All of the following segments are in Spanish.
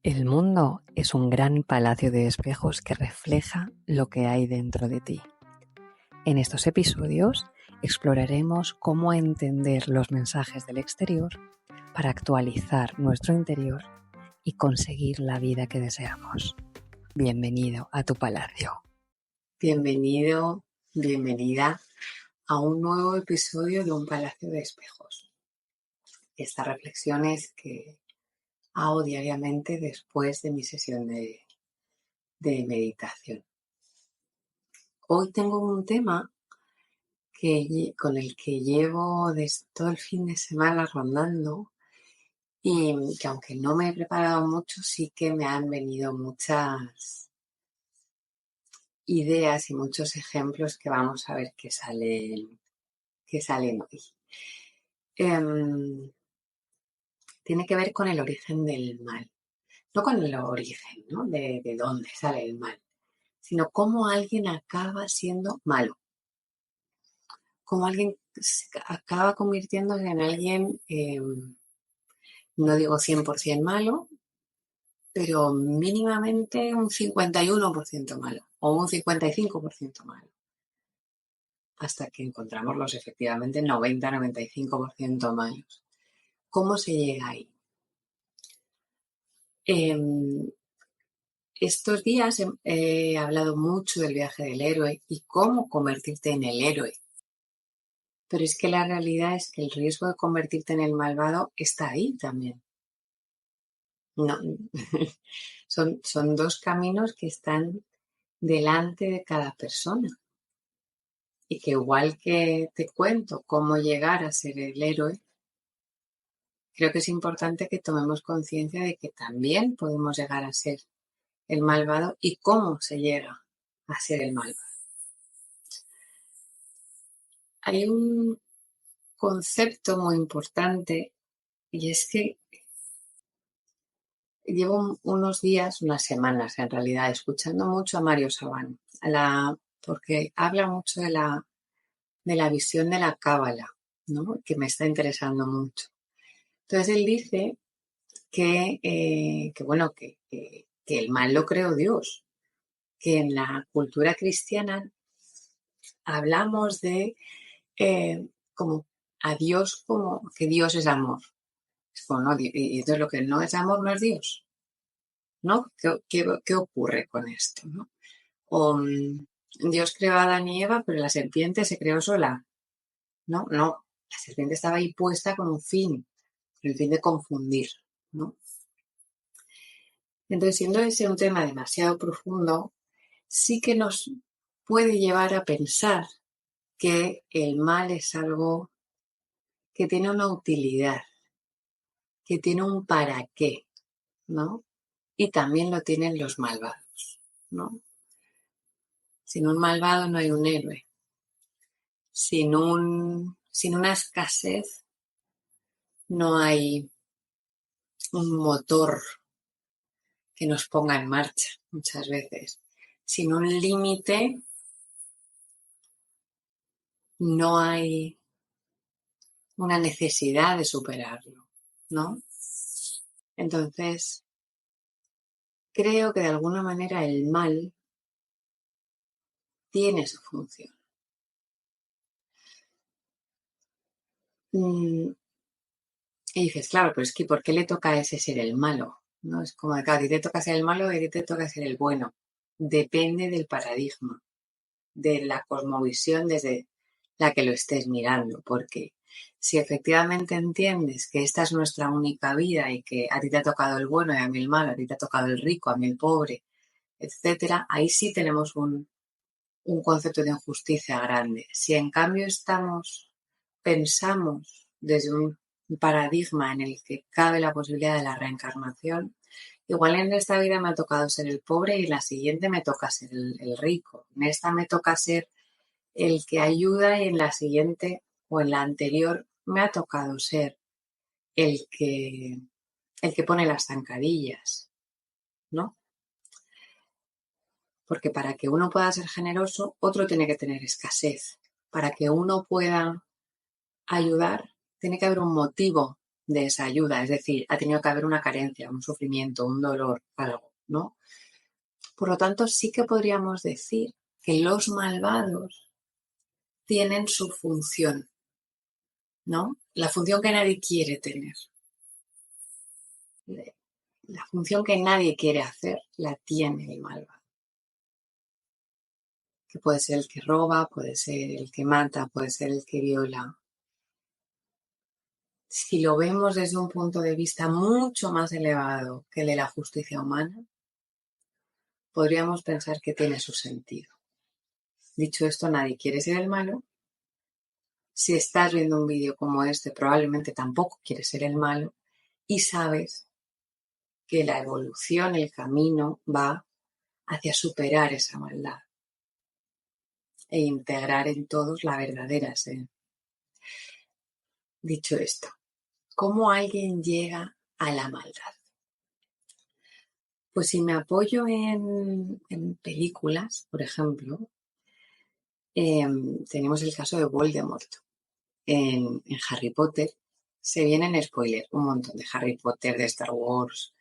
El mundo es un gran palacio de espejos que refleja lo que hay dentro de ti. En estos episodios exploraremos cómo entender los mensajes del exterior para actualizar nuestro interior y conseguir la vida que deseamos. Bienvenido a tu palacio. Bienvenido, bienvenida a un nuevo episodio de Un Palacio de Espejos. Estas reflexiones que hago diariamente después de mi sesión de meditación. Hoy tengo un tema con el que llevo desde todo el fin de semana rondando y que aunque no me he preparado mucho, sí que me han venido muchas ideas y muchos ejemplos que vamos a ver que salen hoy. Tiene que ver con el origen del mal. No con el origen, ¿no? De dónde sale el mal, sino cómo alguien acaba siendo malo. Cómo alguien acaba convirtiéndose en alguien, no digo 100% malo, pero mínimamente un 51% malo o un 55% malo. Hasta que encontramos los efectivamente 90-95% malos. ¿Cómo se llega ahí? Estos días he hablado mucho del viaje del héroe y cómo convertirte en el héroe. Pero es que la realidad es que el riesgo de convertirte en el malvado está ahí también. No, son dos caminos que están delante de cada persona. Y que igual que te cuento cómo llegar a ser el héroe, creo que es importante que tomemos conciencia de que también podemos llegar a ser el malvado y cómo se llega a ser el malvado. Hay un concepto muy importante y es que llevo unos días, unas semanas en realidad, escuchando mucho a Mario Sabán, porque habla mucho de la visión de la cábala, ¿no? Que me está interesando mucho. Entonces él dice que el mal lo creó Dios, que en la cultura cristiana hablamos de como a Dios como que Dios es amor. ¿No? Y entonces lo que no es amor no es Dios, ¿no? ¿Qué ocurre con esto, no? Dios creó a Adán y Eva, pero la serpiente se creó sola. No, la serpiente estaba ahí puesta con un fin, con el fin de confundir, ¿no? Entonces, siendo ese un tema demasiado profundo, sí que nos puede llevar a pensar que el mal es algo que tiene una utilidad, que tiene un para qué, ¿no? Y también lo tienen los malvados, ¿no? Sin un malvado no hay un héroe. Sin una escasez no hay un motor que nos ponga en marcha muchas veces. Sin un límite no hay una necesidad de superarlo, ¿no? Entonces, creo que de alguna manera el mal tiene su función. Y dices, claro, pero es que ¿por qué le toca a ese ser el malo? ¿No? Es como, claro, a ti te toca ser el malo y a ti te toca ser el bueno. Depende del paradigma, de la cosmovisión desde la que lo estés mirando, porque si efectivamente entiendes que esta es nuestra única vida y que a ti te ha tocado el bueno y a mí el malo, a ti te ha tocado el rico, a mí el pobre, etcétera, ahí sí tenemos un concepto de injusticia grande. Si en cambio pensamos desde un paradigma en el que cabe la posibilidad de la reencarnación, igual en esta vida me ha tocado ser el pobre y en la siguiente me toca ser el rico. En esta me toca ser el que ayuda y en la siguiente o en la anterior me ha tocado ser el que pone las zancadillas, ¿no? Porque para que uno pueda ser generoso, otro tiene que tener escasez. Para que uno pueda ayudar, tiene que haber un motivo de esa ayuda, es decir, ha tenido que haber una carencia, un sufrimiento, un dolor, algo, ¿no? Por lo tanto, sí que podríamos decir que los malvados tienen su función, ¿no? La función que nadie quiere tener. La función que nadie quiere hacer la tiene el malvado. Que puede ser el que roba, puede ser el que mata, puede ser el que viola. Si lo vemos desde un punto de vista mucho más elevado que el de la justicia humana, podríamos pensar que tiene su sentido. Dicho esto, nadie quiere ser el malo. Si estás viendo un vídeo como este, probablemente tampoco quieres ser el malo y sabes que la evolución, el camino va hacia superar esa maldad e integrar en todos la verdadera esencia. Dicho esto, ¿cómo alguien llega a la maldad? Pues si me apoyo en películas, por ejemplo, tenemos el caso de Voldemort. En Harry Potter se vienen spoilers, un montón de Harry Potter, de Star Wars,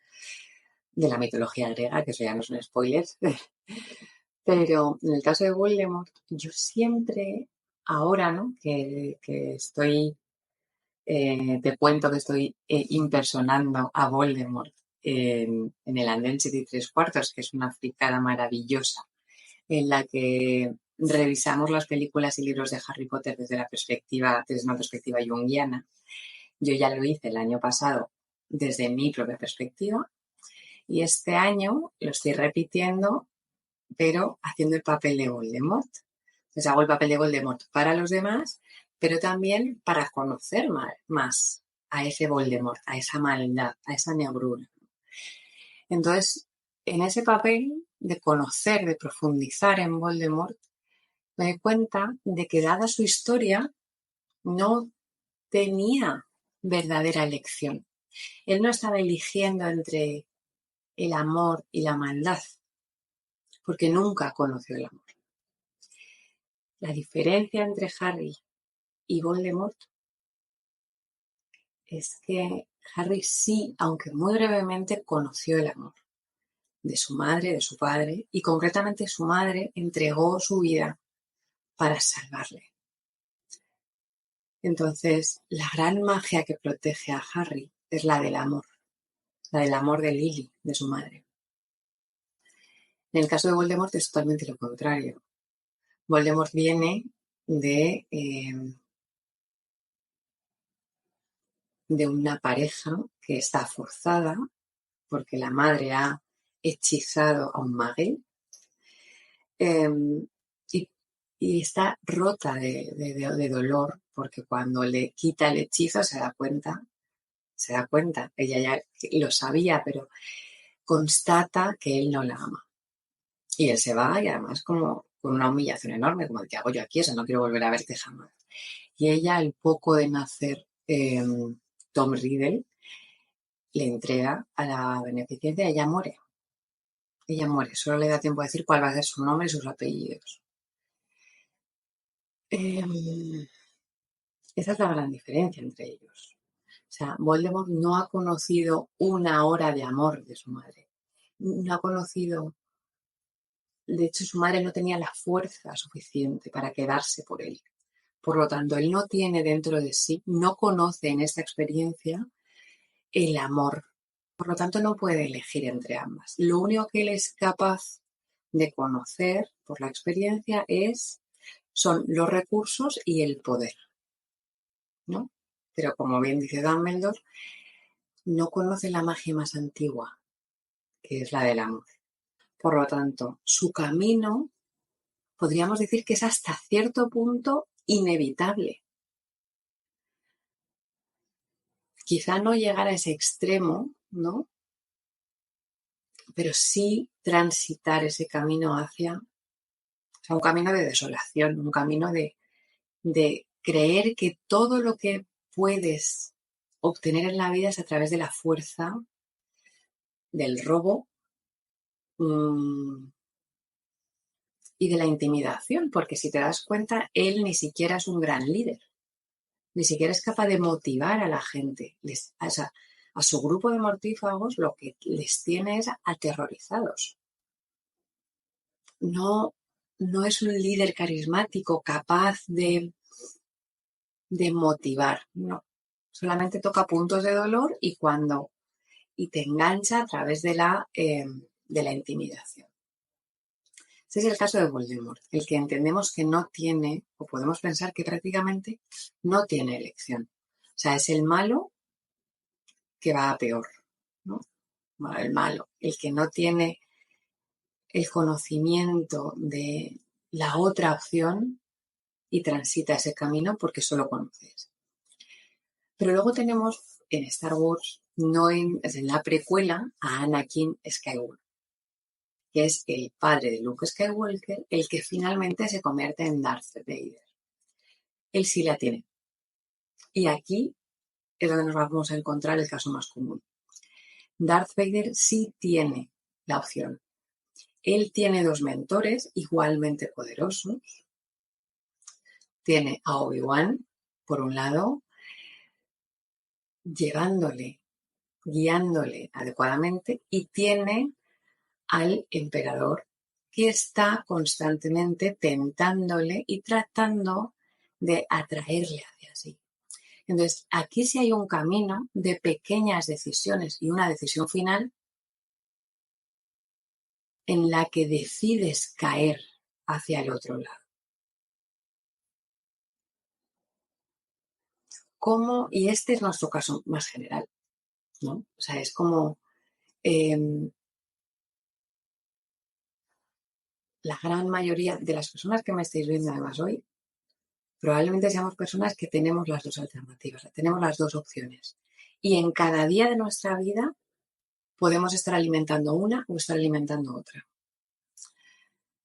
de la mitología griega, que eso ya no son spoilers. Pero en el caso de Voldemort, yo siempre, ahora, ¿no? Que estoy, te cuento que estoy impersonando a Voldemort en el Andén 7 3/4, que es una fricada maravillosa, en la que revisamos las películas y libros de Harry Potter desde una perspectiva junguiana. Yo ya lo hice el año pasado desde mi propia perspectiva y este año lo estoy repitiendo, pero haciendo el papel de Voldemort. Entonces hago el papel de Voldemort para los demás, pero también para conocer más a ese Voldemort, a esa maldad, a esa negrura. Entonces, en ese papel de conocer, de profundizar en Voldemort, me doy cuenta de que dada su historia, no tenía verdadera elección. Él no estaba eligiendo entre el amor y la maldad, porque nunca conoció el amor. La diferencia entre Harry y Voldemort es que Harry sí, aunque muy brevemente, conoció el amor de su madre, de su padre, y concretamente su madre entregó su vida para salvarle. Entonces, la gran magia que protege a Harry es la del amor de Lily, de su madre. En el caso de Voldemort es totalmente lo contrario. Voldemort viene de una pareja que está forzada porque la madre ha hechizado a un mague y está rota de dolor porque cuando le quita el hechizo se da cuenta, ella ya lo sabía, pero constata que él no la ama. Y él se va y además como con una humillación enorme, como de ¿qué hago yo aquí? O sea, no quiero volver a verte jamás. Y ella, al poco de nacer Tom Riddle, le entrega a la beneficencia y ella muere. Ella muere, solo le da tiempo a decir cuál va a ser su nombre y sus apellidos. Esa es la gran diferencia entre ellos. O sea, Voldemort no ha conocido una hora de amor de su madre. No ha conocido. De hecho, su madre no tenía la fuerza suficiente para quedarse por él. Por lo tanto, él no tiene dentro de sí, no conoce en esta experiencia el amor. Por lo tanto, no puede elegir entre ambas. Lo único que él es capaz de conocer por la experiencia son los recursos y el poder, ¿no? Pero como bien dice Dumbledore, no conoce la magia más antigua, que es la del amor. Por lo tanto, su camino podríamos decir que es hasta cierto punto inevitable. Quizá no llegar a ese extremo, ¿no? Pero sí transitar ese camino un camino de desolación, un camino de creer que todo lo que puedes obtener en la vida es a través de la fuerza, del robo y de la intimidación, porque si te das cuenta, él ni siquiera es un gran líder. ni siquiera es capaz de motivar a la gente. A su grupo de mortífagos lo que les tiene es aterrorizados. No, no es un líder carismático capaz de motivar, no. Solamente toca puntos de dolor y te engancha a través de la intimidación. Este es el caso de Voldemort, el que entendemos que no tiene, o podemos pensar que prácticamente no tiene elección. O sea, es el malo que va a peor, ¿no? Bueno, el malo, el que no tiene el conocimiento de la otra opción y transita ese camino porque solo conoces. Pero luego tenemos en Star Wars, en la precuela, a Anakin Skywalker, que es el padre de Luke Skywalker, el que finalmente se convierte en Darth Vader. Él sí la tiene. Y aquí es donde nos vamos a encontrar el caso más común. Darth Vader sí tiene la opción. Él tiene dos mentores igualmente poderosos. Tiene a Obi-Wan, por un lado, llevándole, guiándole adecuadamente, y tiene al emperador que está constantemente tentándole y tratando de atraerle hacia sí. Entonces, aquí sí hay un camino de pequeñas decisiones y una decisión final en la que decides caer hacia el otro lado. ¿Cómo? Y este es nuestro caso más general, ¿no? O sea, es como la gran mayoría de las personas que me estáis viendo además hoy, probablemente seamos personas que tenemos las dos alternativas, tenemos las dos opciones. Y en cada día de nuestra vida podemos estar alimentando una o estar alimentando otra.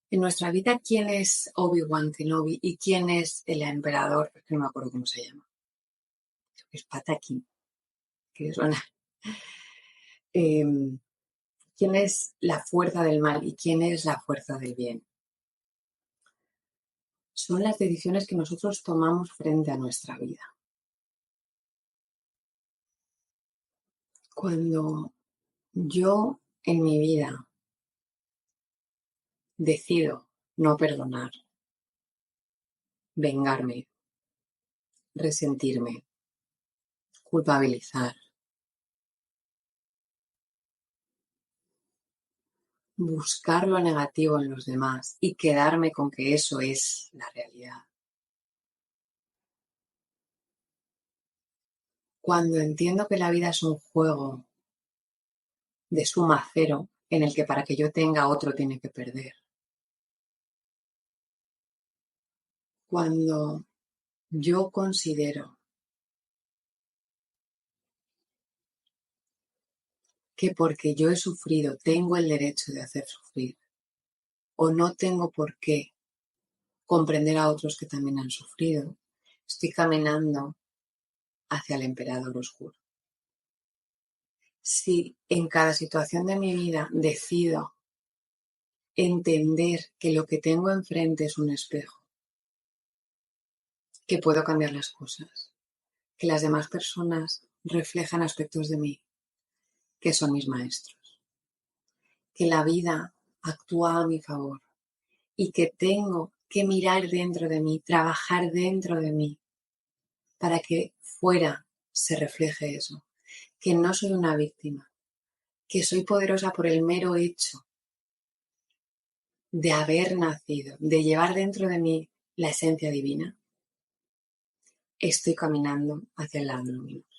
En nuestra vida, ¿quién es Obi-Wan Kenobi y quién es el emperador? Es que no me acuerdo cómo se llama. Es Patakin, que suena. ¿Quién es la fuerza del mal y quién es la fuerza del bien? Son las decisiones que nosotros tomamos frente a nuestra vida. Cuando yo en mi vida decido no perdonar, vengarme, resentirme, culpabilizar, buscar lo negativo en los demás y quedarme con que eso es la realidad. Cuando entiendo que la vida es un juego de suma cero en el que para que yo tenga otro tiene que perder. Cuando yo considero que porque yo he sufrido tengo el derecho de hacer sufrir o no tengo por qué comprender a otros que también han sufrido, estoy caminando hacia el emperador oscuro. Si en cada situación de mi vida decido entender que lo que tengo enfrente es un espejo, que puedo cambiar las cosas, que las demás personas reflejan aspectos de mí, que son mis maestros, que la vida actúa a mi favor y que tengo que mirar dentro de mí, trabajar dentro de mí para que fuera se refleje eso, que no soy una víctima, que soy poderosa por el mero hecho de haber nacido, de llevar dentro de mí la esencia divina, estoy caminando hacia el lado luminoso.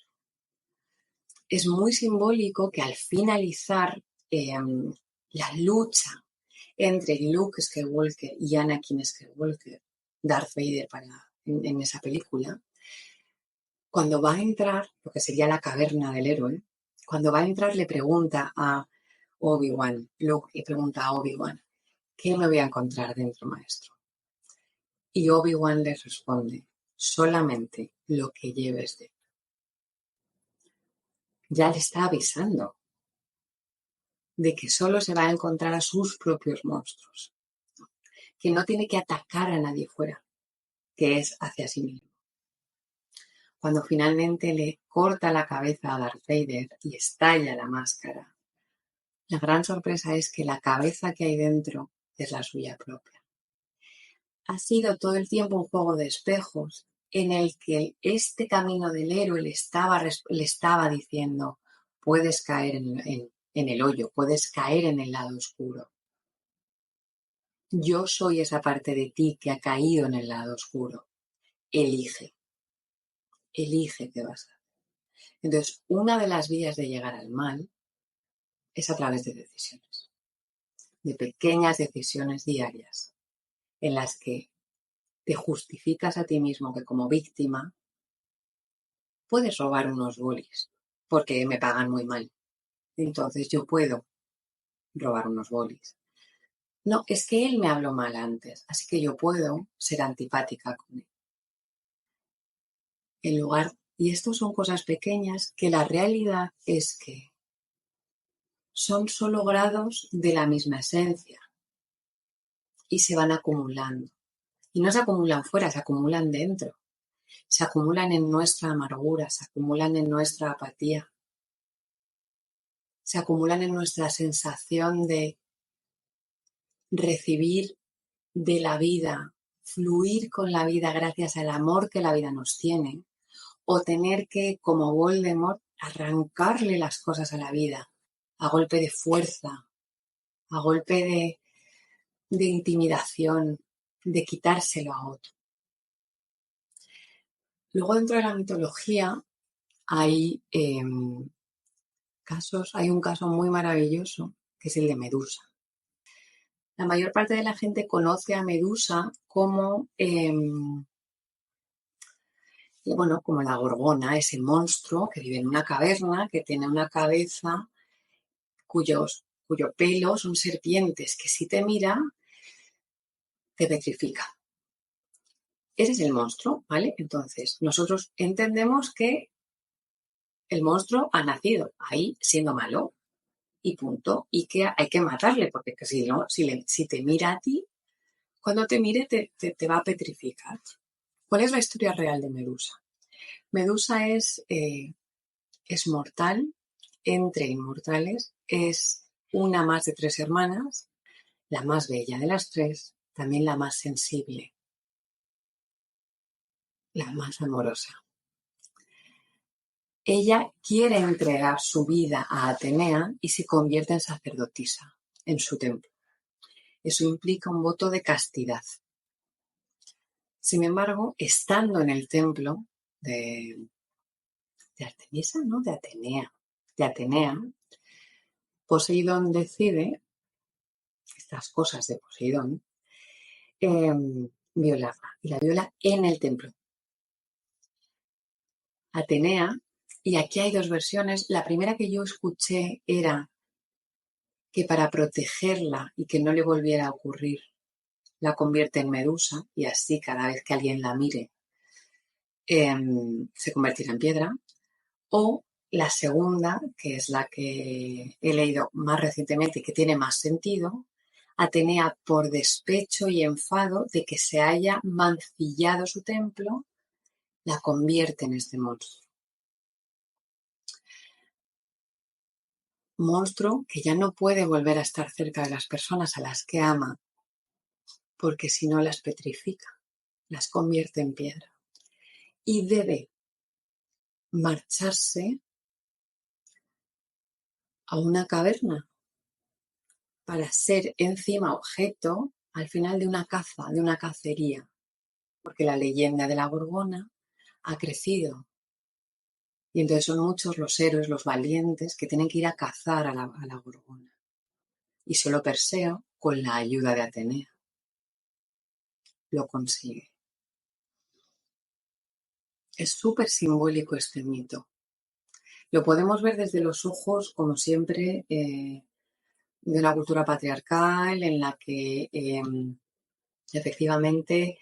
Es muy simbólico que al finalizar la lucha entre Luke Skywalker y Anakin Skywalker, Darth Vader en esa película, cuando va a entrar, lo que sería la caverna del héroe, cuando va a entrar le pregunta a Obi-Wan, Luke le pregunta a Obi-Wan, ¿qué me voy a encontrar dentro, maestro? Y Obi-Wan le responde, solamente lo que lleves dentro. Ya le está avisando de que solo se va a encontrar a sus propios monstruos, que no tiene que atacar a nadie fuera, que es hacia sí mismo. cuando finalmente le corta la cabeza a Darth Vader y estalla la máscara, la gran sorpresa es que la cabeza que hay dentro es la suya propia. Ha sido todo el tiempo un juego de espejos en el que este camino del héroe le estaba diciendo: puedes caer en el hoyo, puedes caer en el lado oscuro. Yo soy esa parte de ti que ha caído en el lado oscuro. Elige qué vas a hacer. Entonces, una de las vías de llegar al mal es a través de decisiones, de pequeñas decisiones diarias, en las que te justificas a ti mismo que como víctima puedes robar unos bolis porque me pagan muy mal. Entonces yo puedo robar unos bolis. No, es que él me habló mal antes, así que yo puedo ser antipática con él. En lugar, y esto son cosas pequeñas que la realidad es que son solo grados de la misma esencia y se van acumulando. Y no se acumulan fuera, se acumulan dentro. Se acumulan en nuestra amargura, se acumulan en nuestra apatía, se acumulan en nuestra sensación de recibir de la vida, fluir con la vida gracias al amor que la vida nos tiene, o tener que, como Voldemort, arrancarle las cosas a la vida a golpe de fuerza, a golpe de intimidación, de quitárselo a otro. Luego, dentro de la mitología hay hay un caso muy maravilloso que es el de Medusa. La mayor parte de la gente conoce a Medusa como, como la Gorgona, ese monstruo que vive en una caverna, que tiene una cabeza cuyo pelo son serpientes, que si te mira, te petrifica. Ese es el monstruo, ¿vale? Entonces, nosotros entendemos que el monstruo ha nacido ahí siendo malo y punto, y que hay que matarle, porque si no, si te mira a ti, cuando te mire te va a petrificar. ¿Cuál es la historia real de Medusa? Medusa es mortal, entre inmortales, es una más de 3 hermanas, la más bella de las 3, también la más sensible, la más amorosa. Ella quiere entregar su vida a Atenea y se convierte en sacerdotisa en su templo. Eso implica un voto de castidad. Sin embargo, estando en el templo de Artemisa, ¿no? De Atenea, Poseidón decide, estas cosas de Poseidón, violarla. Y la viola en el templo. Atenea, y aquí hay 2 versiones. La primera que yo escuché era que para protegerla y que no le volviera a ocurrir, la convierte en Medusa y así cada vez que alguien la mire se convertirá en piedra. O la segunda, que es la que he leído más recientemente y que tiene más sentido, Atenea, por despecho y enfado de que se haya mancillado su templo, la convierte en este monstruo. Monstruo que ya no puede volver a estar cerca de las personas a las que ama, porque si no las petrifica, las convierte en piedra. Y debe marcharse a una caverna para ser encima objeto al final de una caza, de una cacería, porque la leyenda de la Gorgona ha crecido. Y entonces son muchos los héroes, los valientes, que tienen que ir a cazar a la Gorgona. Y solo Perseo, con la ayuda de Atenea, lo consigue. Es súper simbólico este mito. Lo podemos ver desde los ojos, como siempre, de una cultura patriarcal en la que efectivamente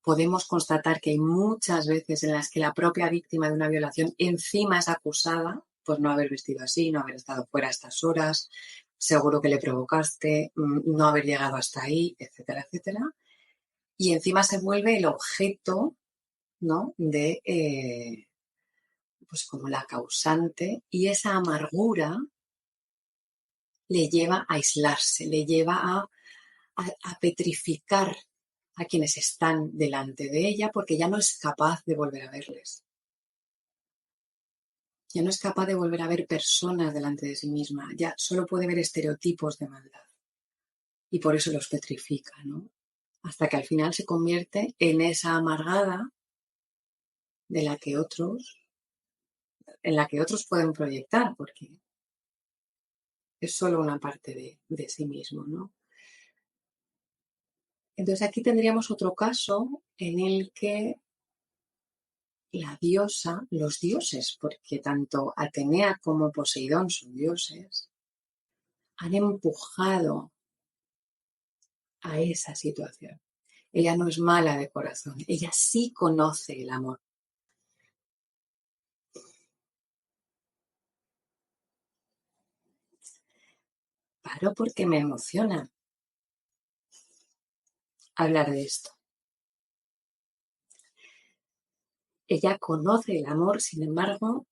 podemos constatar que hay muchas veces en las que la propia víctima de una violación encima es acusada por no haber vestido así, no haber estado fuera a estas horas, seguro que le provocaste, no haber llegado hasta ahí, etcétera, etcétera. Y encima se vuelve el objeto ¿no? Pues como la causante, y esa amargura le lleva a aislarse, le lleva a petrificar a quienes están delante de ella porque ya no es capaz de volver a verles. Ya no es capaz de volver a ver personas delante de sí misma, ya solo puede ver estereotipos de maldad. Y por eso los petrifica, ¿no? Hasta que al final se convierte en esa amargada de la que en la que otros pueden proyectar, porque es solo una parte de sí mismo, ¿no? Entonces aquí tendríamos otro caso en el que la diosa, los dioses, porque tanto Atenea como Poseidón son dioses, han empujado a esa situación. Ella no es mala de corazón, ella sí conoce el amor. Paro porque me emociona hablar de esto. Ella conoce el amor, sin embargo,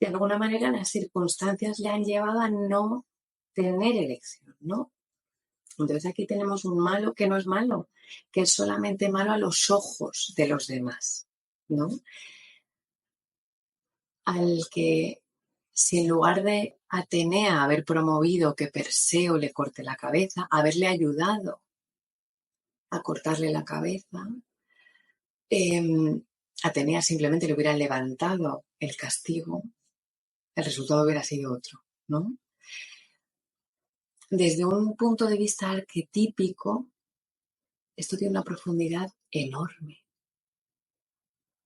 de alguna manera las circunstancias le han llevado a no tener elección, ¿no? Entonces aquí tenemos un malo que no es malo, que es solamente malo a los ojos de los demás, ¿no? Al que, si en lugar de Atenea haber promovido que Perseo le corte la cabeza, haberle ayudado a cortarle la cabeza, Atenea simplemente le hubiera levantado el castigo, el resultado hubiera sido otro, ¿no? Desde un punto de vista arquetípico, esto tiene una profundidad enorme.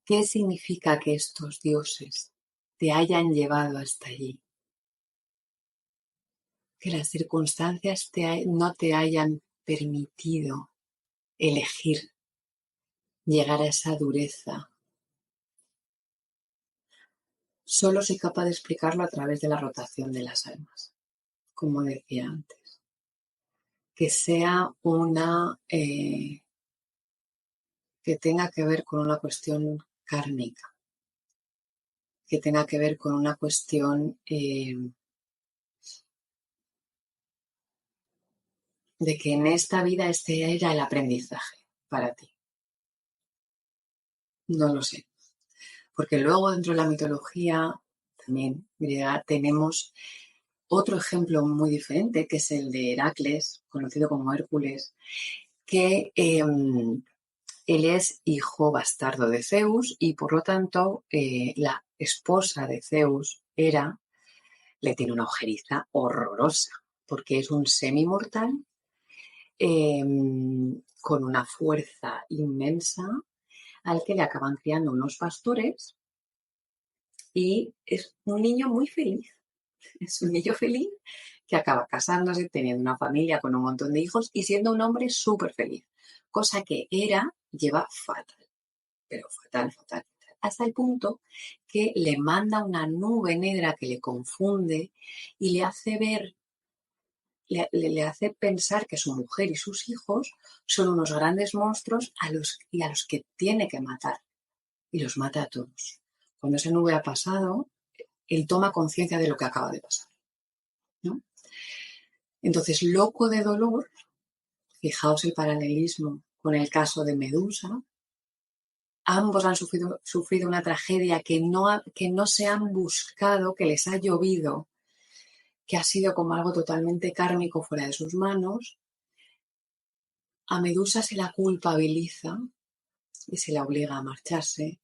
¿Qué significa que estos dioses te hayan llevado hasta allí? Que las circunstancias no te hayan permitido elegir llegar a esa dureza. Solo soy capaz de explicarlo a través de la rotación de las almas, como decía antes. Que sea que tenga que ver con una cuestión kármica, que tenga que ver con una cuestión de que en esta vida este era el aprendizaje para ti. No lo sé. Porque luego dentro de la mitología también griega tenemos otro ejemplo muy diferente, que es el de Heracles, conocido como Hércules, que él es hijo bastardo de Zeus y por lo tanto la esposa de Zeus, Hera, le tiene una ojeriza horrorosa, porque es un semimortal con una fuerza inmensa al que le acaban criando unos pastores y es un niño muy feliz. Es un niño feliz que acaba casándose, teniendo una familia con un montón de hijos y siendo un hombre súper feliz, cosa que Hera lleva fatal, pero fatal, fatal, fatal, hasta el punto que le manda una nube negra que le confunde y le hace ver, le hace pensar que su mujer y sus hijos son unos grandes monstruos a los que tiene que matar, y los mata a todos. Cuando esa nube ha pasado, él toma conciencia de lo que acaba de pasar, ¿no? Entonces, loco de dolor, fijaos el paralelismo con el caso de Medusa, ambos han sufrido una tragedia que no se han buscado, que les ha llovido, que ha sido como algo totalmente kármico fuera de sus manos. A Medusa se la culpabiliza y se la obliga a marcharse.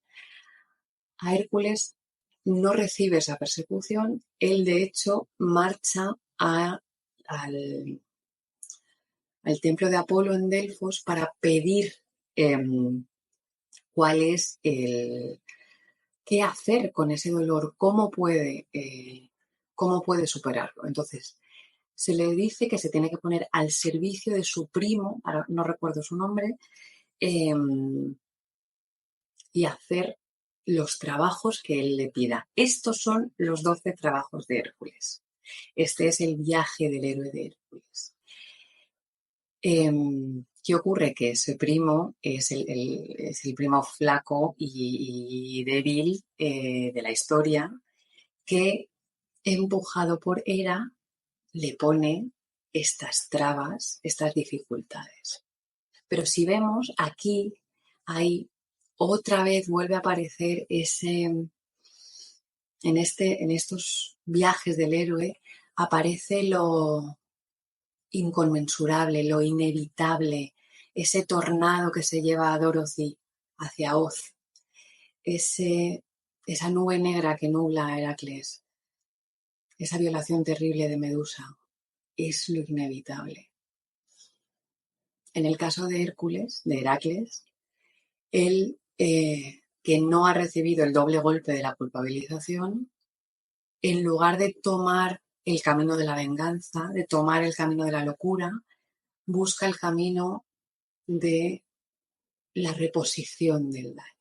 A Hércules no recibe esa persecución, él de hecho marcha al templo de Apolo en Delfos para pedir cuál es qué hacer con ese dolor, cómo puede superarlo. Entonces, se le dice que se tiene que poner al servicio de su primo, ahora no recuerdo su nombre, y hacer los trabajos que él le pida. Estos son los 12 trabajos de Hércules. Este es el viaje del héroe de Hércules. ¿Qué ocurre? Que ese primo es el primo flaco y débil de la historia que, empujado por Hera, le pone estas trabas, estas dificultades. Pero si vemos aquí, hay otra vez vuelve a aparecer en estos viajes del héroe, aparece lo inconmensurable, lo inevitable, ese tornado que se lleva a Dorothy hacia Oz, esa nube negra que nubla a Heracles, esa violación terrible de Medusa, es lo inevitable. En el caso de Hércules, de Heracles, él, que no ha recibido el doble golpe de la culpabilización, en lugar de tomar el camino de la venganza, de tomar el camino de la locura, busca el camino de la reposición del daño.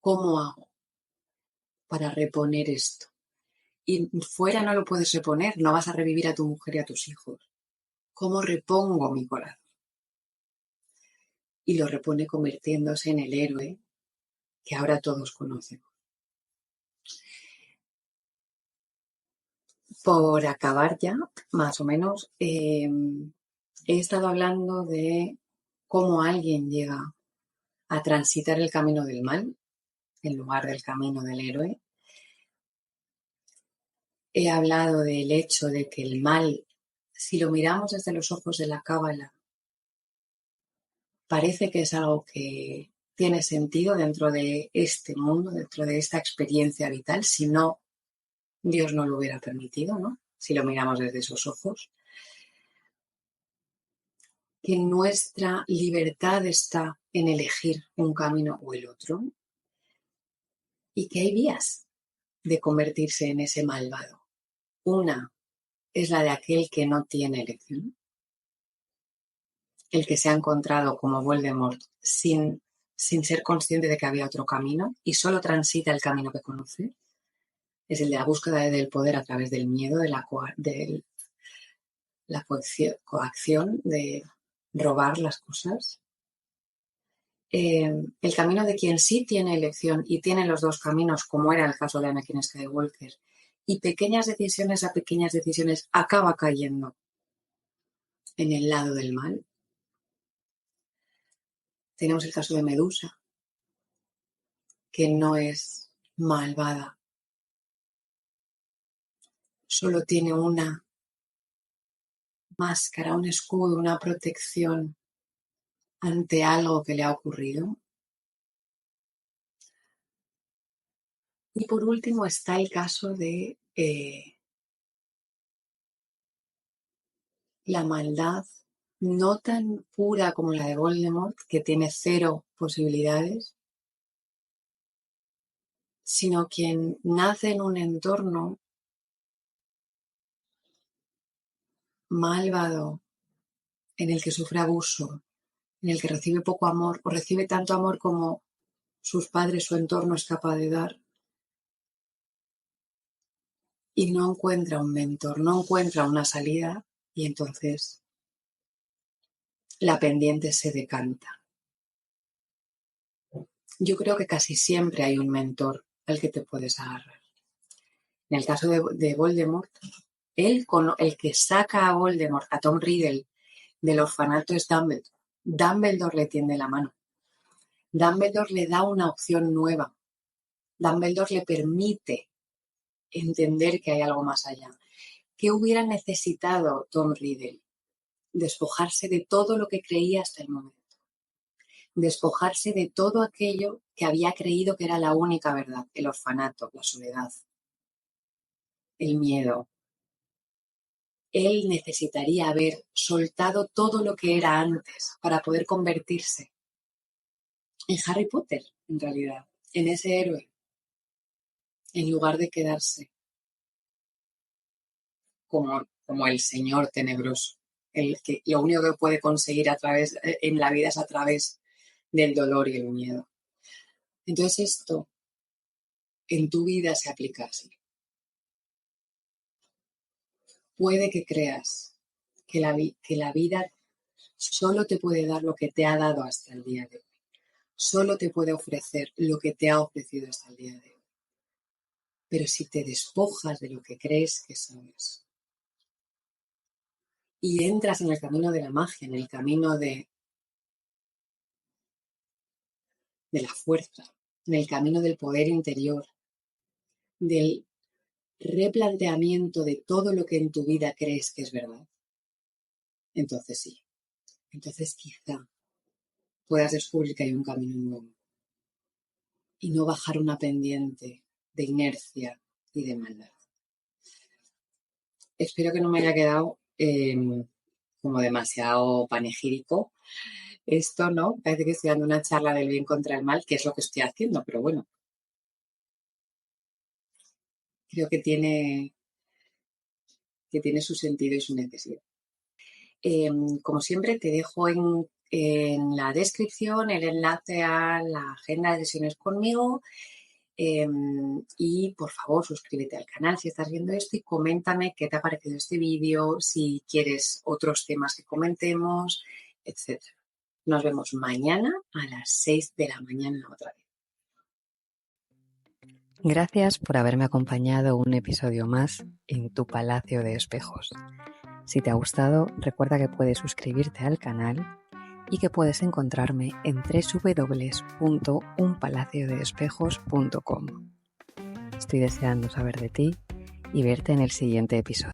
¿Cómo hago para reponer esto? Y fuera no lo puedes reponer, no vas a revivir a tu mujer y a tus hijos. ¿Cómo repongo mi corazón? Y lo repone convirtiéndose en el héroe que ahora todos conocen. Por acabar ya, más o menos, he estado hablando de cómo alguien llega a transitar el camino del mal en lugar del camino del héroe. He hablado del hecho de que el mal, si lo miramos desde los ojos de la Cábala, parece que es algo que tiene sentido dentro de este mundo, dentro de esta experiencia vital, si no, Dios no lo hubiera permitido, ¿no? Si lo miramos desde esos ojos. Que nuestra libertad está en elegir un camino o el otro y que hay vías de convertirse en ese malvado. Una es la de aquel que no tiene elección, el que se ha encontrado como Voldemort sin ser consciente de que había otro camino y solo transita el camino que conoce. Es el de la búsqueda del poder a través del miedo, de la coacción, de robar las cosas. El camino de quien sí tiene elección y tiene los dos caminos, como era el caso de Anakin Skywalker, y pequeñas decisiones a pequeñas decisiones acaba cayendo en el lado del mal. Tenemos el caso de Medusa, que no es malvada, solo tiene una máscara, un escudo, una protección ante algo que le ha ocurrido. Y por último está el caso de la maldad no tan pura como la de Voldemort, que tiene 0 posibilidades, sino quien nace en un entorno malvado, en el que sufre abuso, en el que recibe poco amor, o recibe tanto amor como sus padres, su entorno es capaz de dar, y no encuentra un mentor, no encuentra una salida, y entonces la pendiente se decanta. Yo creo que casi siempre hay un mentor al que te puedes agarrar. En el caso de Voldemort, el que saca a Voldemort, a Tom Riddle, del orfanato es Dumbledore. Dumbledore le tiende la mano. Dumbledore le da una opción nueva. Dumbledore le permite entender que hay algo más allá. ¿Qué hubiera necesitado Tom Riddle? Despojarse de todo lo que creía hasta el momento. Despojarse de todo aquello que había creído que era la única verdad. El orfanato, la soledad, el miedo. Él necesitaría haber soltado todo lo que era antes para poder convertirse en Harry Potter, en realidad, en ese héroe, en lugar de quedarse como el señor tenebroso, el que lo único que puede conseguir en la vida es a través del dolor y el miedo. Entonces esto en tu vida se aplica así. Puede que creas que la vida solo te puede dar lo que te ha dado hasta el día de hoy. Solo te puede ofrecer lo que te ha ofrecido hasta el día de hoy. Pero si te despojas de lo que crees que sabes y entras en el camino de la magia, en el camino de la fuerza, en el camino del poder interior, del replanteamiento de todo lo que en tu vida crees que es verdad, entonces sí, entonces quizá puedas descubrir que hay un camino nuevo y no bajar una pendiente de inercia y de maldad. Espero que no me haya quedado como demasiado panegírico esto, ¿no? Parece que estoy dando una charla del bien contra el mal, que es lo que estoy haciendo, pero bueno, creo que tiene su sentido y su necesidad. Como siempre, te dejo en la descripción el enlace a la agenda de sesiones conmigo y por favor suscríbete al canal si estás viendo esto y coméntame qué te ha parecido este vídeo, si quieres otros temas que comentemos, etc. Nos vemos mañana a las 6 de la mañana otra vez. Gracias por haberme acompañado un episodio más en tu Palacio de Espejos. Si te ha gustado, recuerda que puedes suscribirte al canal y que puedes encontrarme en www.unpalaciodespejos.com. Estoy deseando saber de ti y verte en el siguiente episodio.